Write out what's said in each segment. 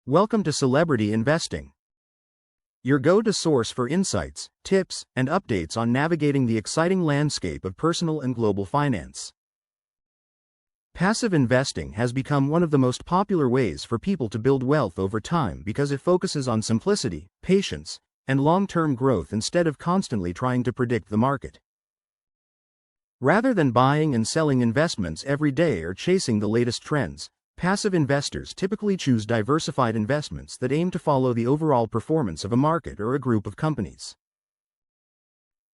Welcome to Celebrity Investing, your go-to source for insights, tips, and updates on navigating the exciting landscape of personal and global finance. Passive investing has become one of the most popular ways for people to build wealth over time because it focuses on simplicity, patience, and long-term growth instead of constantly trying to predict the market. Rather than buying and selling investments every day or chasing the latest trends, passive investors typically choose diversified investments that aim to follow the overall performance of a market or a group of companies.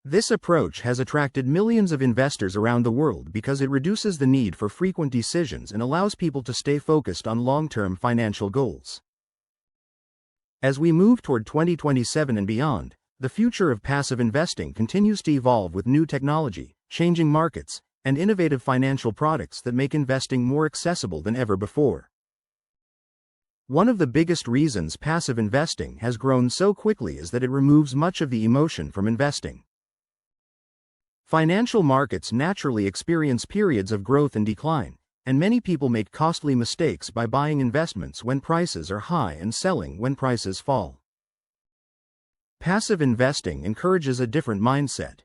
This approach has attracted millions of investors around the world because it reduces the need for frequent decisions and allows people to stay focused on long-term financial goals. As we move toward 2027 and beyond, the future of passive investing continues to evolve with new technology, changing markets, and innovative financial products that make investing more accessible than ever before. One of the biggest reasons passive investing has grown so quickly is that it removes much of the emotion from investing. Financial markets naturally experience periods of growth and decline, and many people make costly mistakes by buying investments when prices are high and selling when prices fall. Passive investing encourages a different mindset.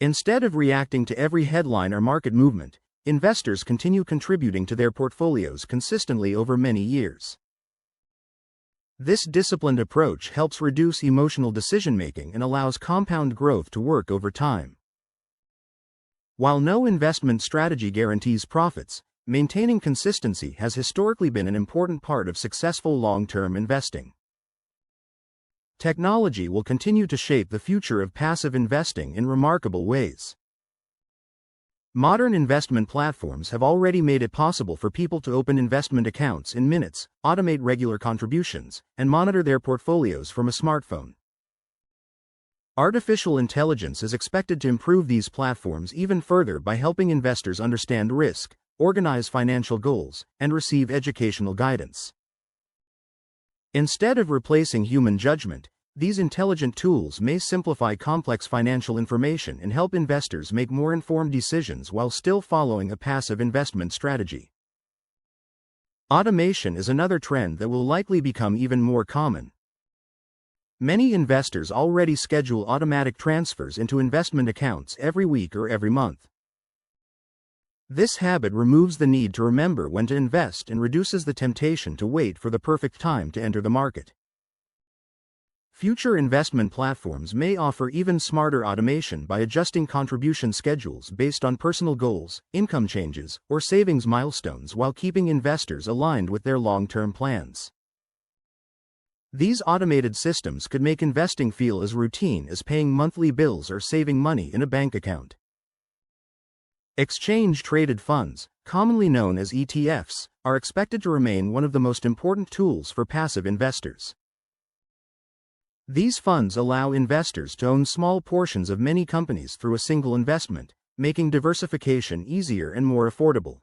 Instead of reacting to every headline or market movement, investors continue contributing to their portfolios consistently over many years. This disciplined approach helps reduce emotional decision-making and allows compound growth to work over time. While no investment strategy guarantees profits, maintaining consistency has historically been an important part of successful long-term investing. Technology will continue to shape the future of passive investing in remarkable ways. Modern investment platforms have already made it possible for people to open investment accounts in minutes, automate regular contributions, and monitor their portfolios from a smartphone. Artificial intelligence is expected to improve these platforms even further by helping investors understand risk, organize financial goals, and receive educational guidance. Instead of replacing human judgment, these intelligent tools may simplify complex financial information and help investors make more informed decisions while still following a passive investment strategy. Automation is another trend that will likely become even more common. Many investors already schedule automatic transfers into investment accounts every week or every month. This habit removes the need to remember when to invest and reduces the temptation to wait for the perfect time to enter the market. Future investment platforms may offer even smarter automation by adjusting contribution schedules based on personal goals, income changes, or savings milestones while keeping investors aligned with their long-term plans. These automated systems could make investing feel as routine as paying monthly bills or saving money in a bank account. Exchange-traded funds, commonly known as ETFs, are expected to remain one of the most important tools for passive investors. These funds allow investors to own small portions of many companies through a single investment, making diversification easier and more affordable.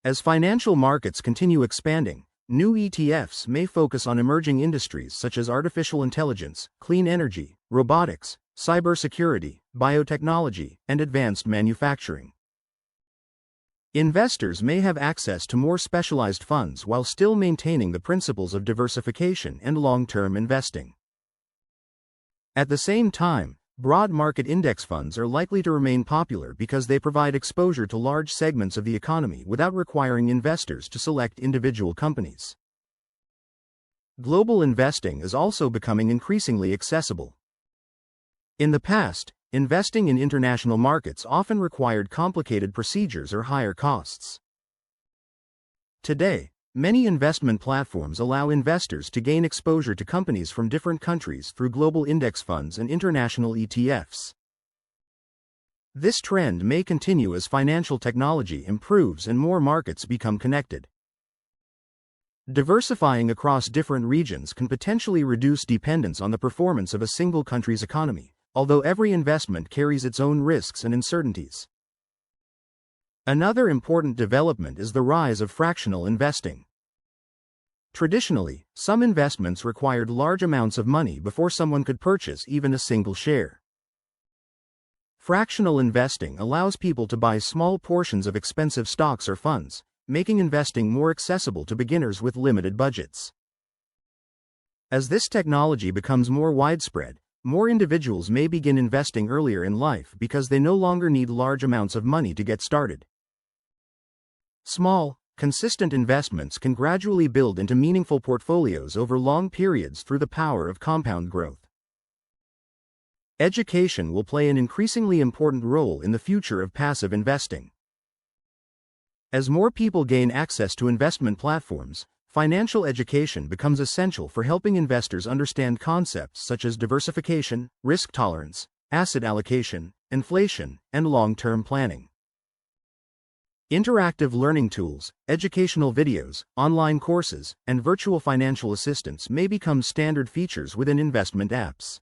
As financial markets continue expanding, new ETFs may focus on emerging industries such as artificial intelligence, clean energy, robotics, cybersecurity, biotechnology, and advanced manufacturing. Investors may have access to more specialized funds while still maintaining the principles of diversification and long-term investing. At the same time, broad market index funds are likely to remain popular because they provide exposure to large segments of the economy without requiring investors to select individual companies. Global investing is also becoming increasingly accessible. In the past, investing in international markets often required complicated procedures or higher costs. Today, many investment platforms allow investors to gain exposure to companies from different countries through global index funds and international ETFs. This trend may continue as financial technology improves and more markets become connected. Diversifying across different regions can potentially reduce dependence on the performance of a single country's economy, although every investment carries its own risks and uncertainties. Another important development is the rise of fractional investing. Traditionally, some investments required large amounts of money before someone could purchase even a single share. Fractional investing allows people to buy small portions of expensive stocks or funds, making investing more accessible to beginners with limited budgets. As this technology becomes more widespread, more individuals may begin investing earlier in life because they no longer need large amounts of money to get started. Small, consistent investments can gradually build into meaningful portfolios over long periods through the power of compound growth. Education will play an increasingly important role in the future of passive investing. As more people gain access to investment platforms, financial education becomes essential for helping investors understand concepts such as diversification, risk tolerance, asset allocation, inflation, and long-term planning. Interactive learning tools, educational videos, online courses, and virtual financial assistants may become standard features within investment apps.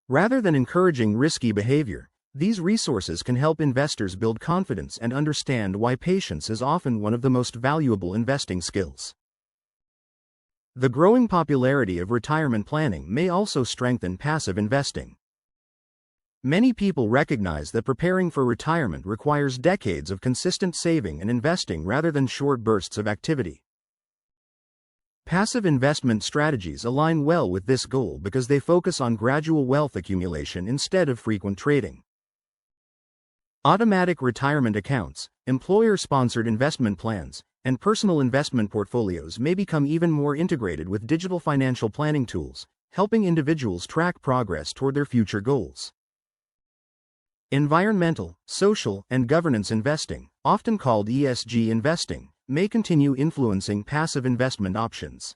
Rather than encouraging risky behavior, these resources can help investors build confidence and understand why patience is often one of the most valuable investing skills. The growing popularity of retirement planning may also strengthen passive investing. Many people recognize that preparing for retirement requires decades of consistent saving and investing rather than short bursts of activity. Passive investment strategies align well with this goal because they focus on gradual wealth accumulation instead of frequent trading. Automatic retirement accounts, employer-sponsored investment plans, and personal investment portfolios may become even more integrated with digital financial planning tools, helping individuals track progress toward their future goals. Environmental, social, and governance investing, often called ESG investing, may continue influencing passive investment options.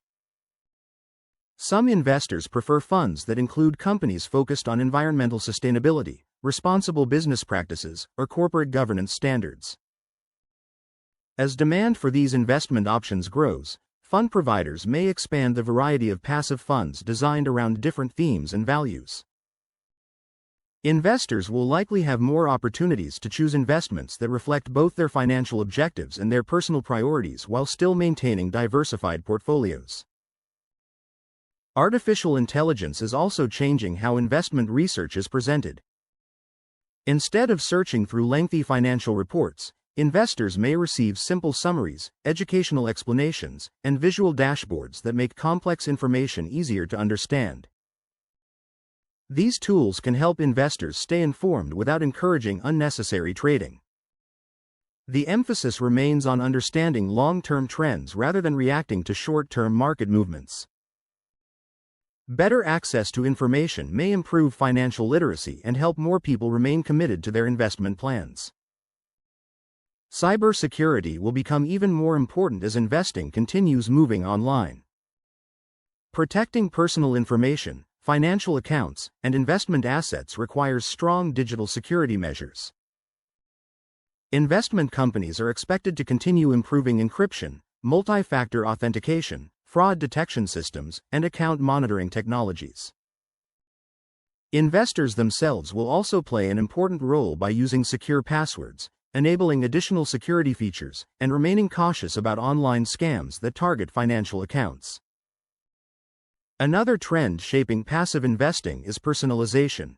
Some investors prefer funds that include companies focused on environmental sustainability, responsible business practices, or corporate governance standards. As demand for these investment options grows, fund providers may expand the variety of passive funds designed around different themes and values. Investors will likely have more opportunities to choose investments that reflect both their financial objectives and their personal priorities while still maintaining diversified portfolios. Artificial intelligence is also changing how investment research is presented. Instead of searching through lengthy financial reports, investors may receive simple summaries, educational explanations, and visual dashboards that make complex information easier to understand. These tools can help investors stay informed without encouraging unnecessary trading. The emphasis remains on understanding long-term trends rather than reacting to short-term market movements. Better access to information may improve financial literacy and help more people remain committed to their investment plans. Cybersecurity will become even more important as investing continues moving online. Protecting personal information, financial accounts, and investment assets requires strong digital security measures. Investment companies are expected to continue improving encryption, multi-factor authentication, fraud detection systems, and account monitoring technologies. Investors themselves will also play an important role by using secure passwords, enabling additional security features, and remaining cautious about online scams that target financial accounts. Another trend shaping passive investing is personalization.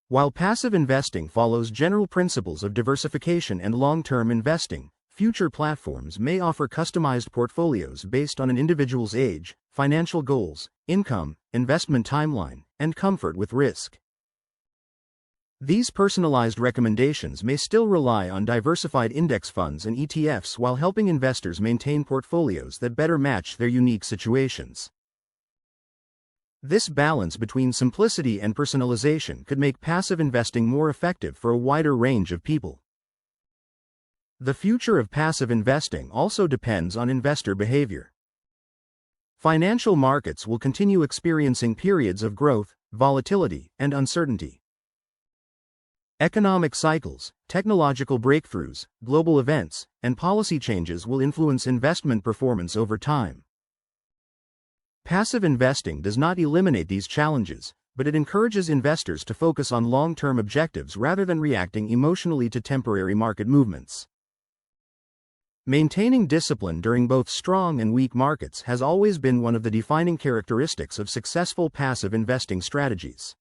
While passive investing follows general principles of diversification and long-term investing, future platforms may offer customized portfolios based on an individual's age, financial goals, income, investment timeline, and comfort with risk. These personalized recommendations may still rely on diversified index funds and ETFs while helping investors maintain portfolios that better match their unique situations. This balance between simplicity and personalization could make passive investing more effective for a wider range of people. The future of passive investing also depends on investor behavior. Financial markets will continue experiencing periods of growth, volatility, and uncertainty. Economic cycles, technological breakthroughs, global events, and policy changes will influence investment performance over time. Passive investing does not eliminate these challenges, but it encourages investors to focus on long-term objectives rather than reacting emotionally to temporary market movements. Maintaining discipline during both strong and weak markets has always been one of the defining characteristics of successful passive investing strategies.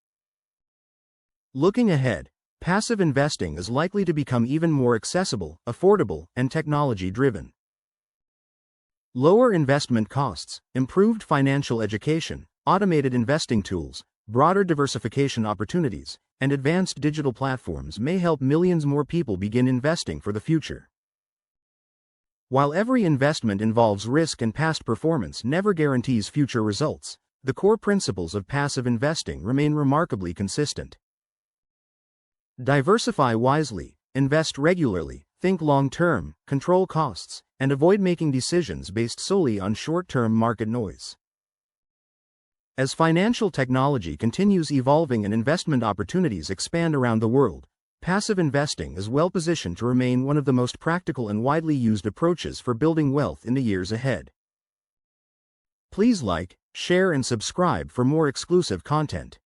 Looking ahead, passive investing is likely to become even more accessible, affordable, and technology-driven. Lower investment costs, improved financial education, automated investing tools, broader diversification opportunities, and advanced digital platforms may help millions more people begin investing for the future. While every investment involves risk and past performance never guarantees future results, the core principles of passive investing remain remarkably consistent. Diversify wisely, invest regularly, think long-term, control costs, and avoid making decisions based solely on short-term market noise. As financial technology continues evolving and investment opportunities expand around the world, passive investing is well positioned to remain one of the most practical and widely used approaches for building wealth in the years ahead. Please like, share, and subscribe for more exclusive content.